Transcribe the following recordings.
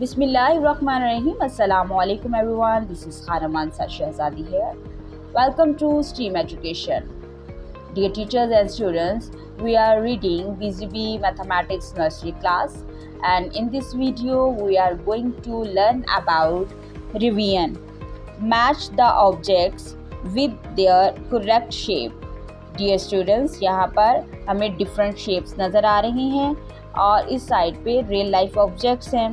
Bismillahirrahmanirrahim. Assalamu alaikum everyone. This is Kharaman Shahzadi here. Welcome to STEAM Education. Dear teachers and students, we are reading BGB Mathematics Nursery class, and in this video we are going to learn about revision. Match the objects with their correct shape. Dear students, यहाँ पर हमें different shapes नज़र आ रही हैं और इस side पे real life objects हैं।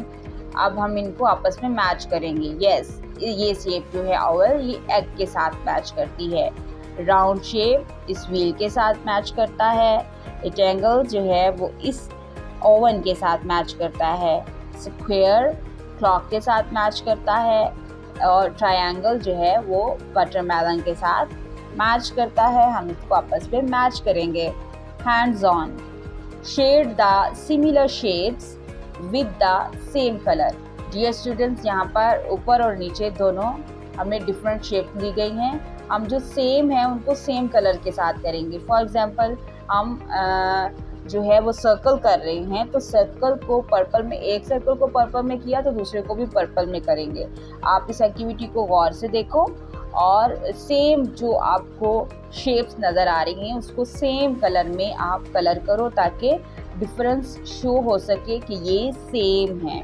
अब हम इनको आपस में मैच करेंगे। यस, ये शेप जो है ओवल, ये एग के साथ मैच करती है। राउंड शेप इस व्हील के साथ मैच करता है। रेक्टेंगल जो है वो इस ओवन के साथ मैच करता है। स्क्वायर क्लॉक के साथ मैच करता है और ट्रायंगल जो है वो वाटरमेलन के साथ मैच करता है। हम इसको आपस में मैच करेंगे। Hands on, shade the similar shades with the same colour. Dear students, यहाँ पर ऊपर और नीचे दोनों हमें डिफरेंट शेप दी गई हैं। हम जो सेम है उनको सेम कलर के साथ करेंगे। फॉर एग्जांपल, हम जो है वो सर्कल कर रहे हैं, तो सर्कल को पर्पल में, एक सर्कल को पर्पल में किया तो दूसरे को भी पर्पल में करेंगे। आप इस एक्टिविटी को गौर से देखो और सेम जो आपको शेप्स नज़र आ रही हैं उसको सेम कलर में आप कलर करो ताकि डिफरेंस शो हो सके कि ये सेम है।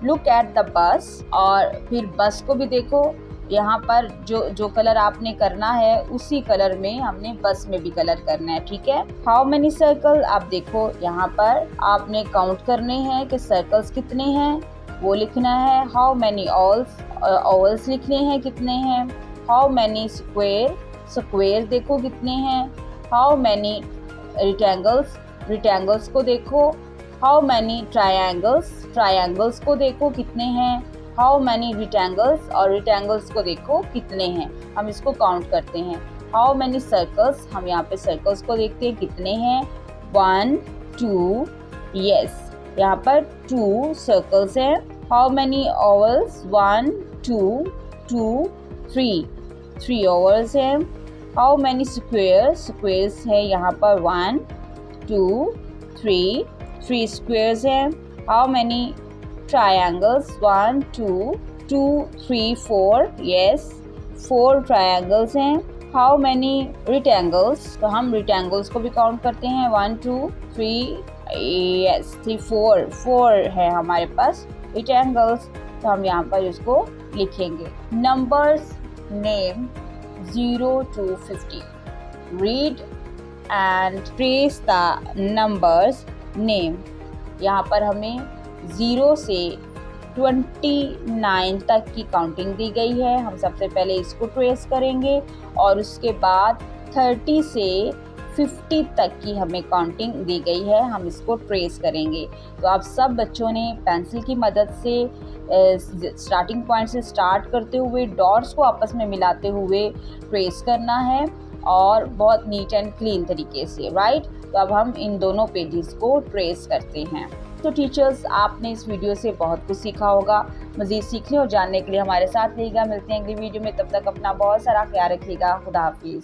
लुक एट द बस, और फिर बस को भी देखो। यहाँ पर जो कलर आपने करना है उसी कलर में हमने बस में भी कलर करना है, ठीक है। हाउ मेनी सर्कल, आप देखो यहाँ पर आपने काउंट करने हैं कि सर्कल्स कितने हैं, वो लिखना है। हाउ मेनी ओवल्स लिखने हैं कितने हैं। हाउ मेनी स्क्वेयर देखो कितने हैं। हाउ मेनी रेक्टेंगल्स को देखो। हाउ मेनी ट्रायंगल्स को देखो कितने हैं। हाउ मेनी रेक्टेंगल्स को देखो कितने हैं। हम इसको काउंट करते हैं। हाउ मेनी सर्कल्स, हम यहाँ पे सर्कल्स को देखते हैं कितने हैं। 1 2, यस, यहाँ पर 2 सर्कल्स हैं। हाउ मेनी ओवल्स, 1 2 2 3 ओवल्स हैं। हाउ मेनी स्क्वेयर्स हैं यहाँ पर 1 2 3 स्क्वेयर्स हैं। How many triangles, 1 2 3 4, yes, 4 triangles हैं। हाउ मेनी रेक्टेंगल्स, तो हम रेक्टेंगल्स को भी काउंट करते हैं। 1 2 3, यस, 4 है हमारे पास रेक्टेंगल्स, तो हम यहाँ पर इसको लिखेंगे। Numbers name 0 to 50. Read and trace the numbers name. यहाँ पर हमें 0 से 29 तक की काउंटिंग दी गई है। हम सबसे पहले इसको ट्रेस करेंगे और उसके बाद 30 से 50 तक की हमें काउंटिंग दी गई है, हम इसको ट्रेस करेंगे। तो आप सब बच्चों ने पेंसिल की मदद से स्टार्टिंग पॉइंट से स्टार्ट करते हुए डॉट्स को आपस में मिलाते हुए ट्रेस करना है और बहुत नीट एंड क्लीन तरीके से, राइट। तो अब हम इन दोनों पेजेस को ट्रेस करते हैं। तो टीचर्स, आपने इस वीडियो से बहुत कुछ सीखा होगा। मज़ीद सीखने और जानने के लिए हमारे साथ रहिएगा। मिलते हैं अगली वीडियो में, तब तक अपना बहुत सारा ख्याल रखिएगा। खुदा हाफिज़।